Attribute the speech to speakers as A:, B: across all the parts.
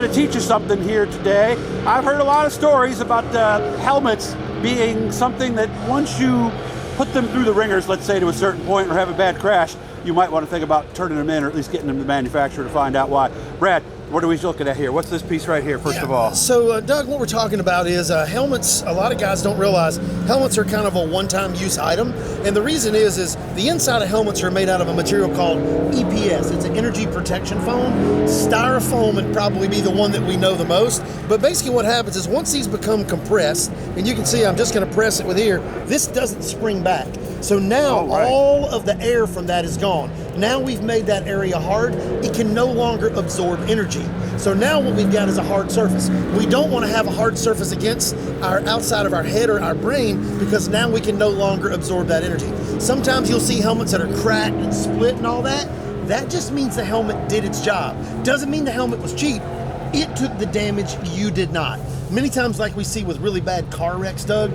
A: To teach you something here today. I've heard a lot of stories about helmets being something that once you put them through the ringers, let's say to a certain point, or have a bad crash, you might want to think about turning them in, or at least getting them to the manufacturer to find out why. Brad, what are we looking at here? What's this piece right here, first of all?
B: So, Doug, what we're talking about is helmets. A lot of guys don't realize helmets are kind of a one-time use item. And the reason is the inside of helmets are made out of a material called EPS. It's an energy protection foam. Styrofoam would probably be the one that we know the most. But basically what happens is once these become compressed, and you can see I'm just going to press it with here, this doesn't spring back. So now all of the air from that is gone. Now we've made that area hard. It can no longer absorb energy. So now what we've got is a hard surface. We don't want to have a hard surface against our outside of our head or our brain, because now we can no longer absorb that energy. Sometimes you'll see helmets that are cracked and split and all that. That just means the helmet did its job. Doesn't mean the helmet was cheap. It took the damage, you did not. Many times, like we see with really bad car wrecks, Doug,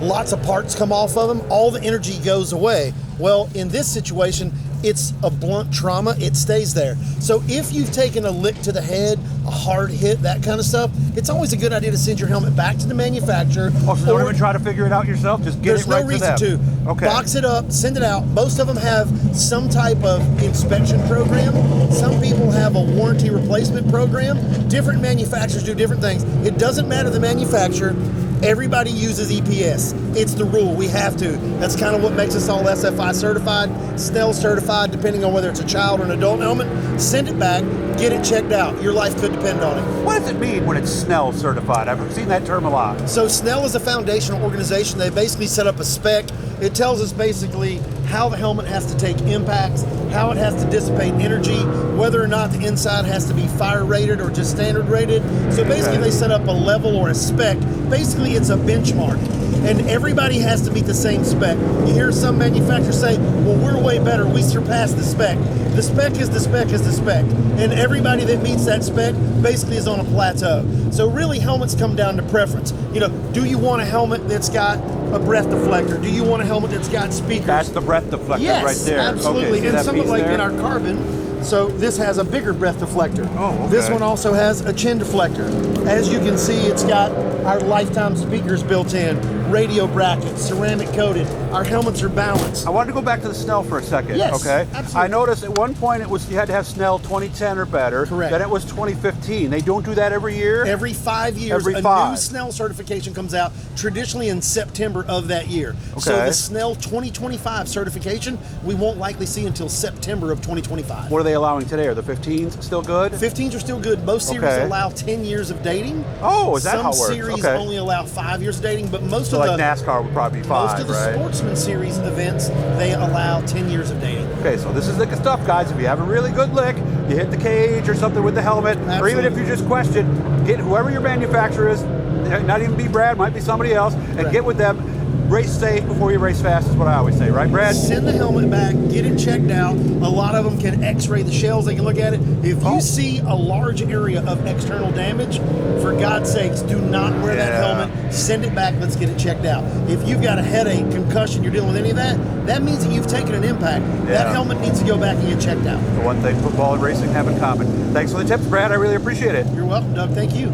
B: lots of parts come off of them, all the energy goes away. Well, in this situation, it's a blunt trauma, it stays there. So if you've taken a lick to the head, a hard hit, that kind of stuff, it's always a good idea to send your helmet back to the manufacturer.
A: Oh, so don't even try to figure it out yourself, just get it right to them.
B: There's no reason to.
A: Okay.
B: Box it up, send it out. Most of them have some type of inspection program. Some people have a warranty replacement program. Different manufacturers do different things. It doesn't matter the manufacturer. Everybody uses EPS. It's the rule. We have to. That's kind of what makes us all SFI certified, Snell certified, depending on whether it's a child or an adult helmet. Send it back, get it checked out. Your life could depend on it.
A: What does it mean when it's Snell certified? I've seen that term a lot.
B: So Snell is a foundational organization. They basically set up a spec. It tells us basically how the helmet has to take impacts, how it has to dissipate energy, whether or not the inside has to be fire rated or just standard rated. So basically they set up a level or a spec. Basically it's a benchmark, and everybody has to meet the same spec. You hear some manufacturers say, well, we're way better, we surpassed the spec. The spec is the spec is the spec. And everybody that meets that spec basically is on a plateau. So really helmets come down to preference. You know, do you want a helmet that's got a breath deflector? Do you want a helmet that's got speakers?
A: That's the breath deflector right there.
B: Absolutely.
A: Okay,
B: and some of like
A: there?
B: in our carbon, so this has a bigger breath deflector.
A: Oh, okay.
B: This one also has a chin deflector. As you can see, it's got our lifetime speakers built in, radio brackets, ceramic coated. Our helmets are balanced.
A: I wanted to go back to the Snell for a second.
B: Yes,
A: okay.
B: absolutely.
A: I noticed at one point you had to have Snell 2010 or better.
B: Correct.
A: Then it was 2015. They don't do that every year?
B: Every 5 years,
A: Every
B: a
A: five.
B: new Snell certification comes out, traditionally in September of that year.
A: Okay.
B: So the Snell 2025 certification, we won't likely see until September of 2025.
A: What are they allowing today? Are the 15s still good?
B: 15s are still good. Most series
A: Okay.
B: allow 10 years of dating.
A: Oh, is that how it works?
B: Some series
A: Okay.
B: only allow 5 years of dating, but most
A: So
B: of
A: like
B: the
A: NASCAR would probably be 5,
B: most of the
A: right?
B: Sportsman Series events, they allow 10 years of dating.
A: Okay, so this is the stuff, guys. If you have a really good lick, you hit the cage or something with the helmet, or even if you just question, get whoever your manufacturer is, not even be Brad, might be somebody else, and get with them. Race safe before you race fast is what I always say, right, Brad?
B: Send the helmet back, get it checked out. A lot of them can x-ray the shells, they can look at it. If you see a large area of external damage, for God's sakes, do not wear that helmet. Send it back, let's get it checked out. If you've got a headache, concussion, you're dealing with any of that, that means that you've taken an impact. That helmet needs to go back and get checked out.
A: The one thing football and racing have in common. Thanks for the tips, Brad. I really appreciate it.
B: You're welcome, Doug. Thank you.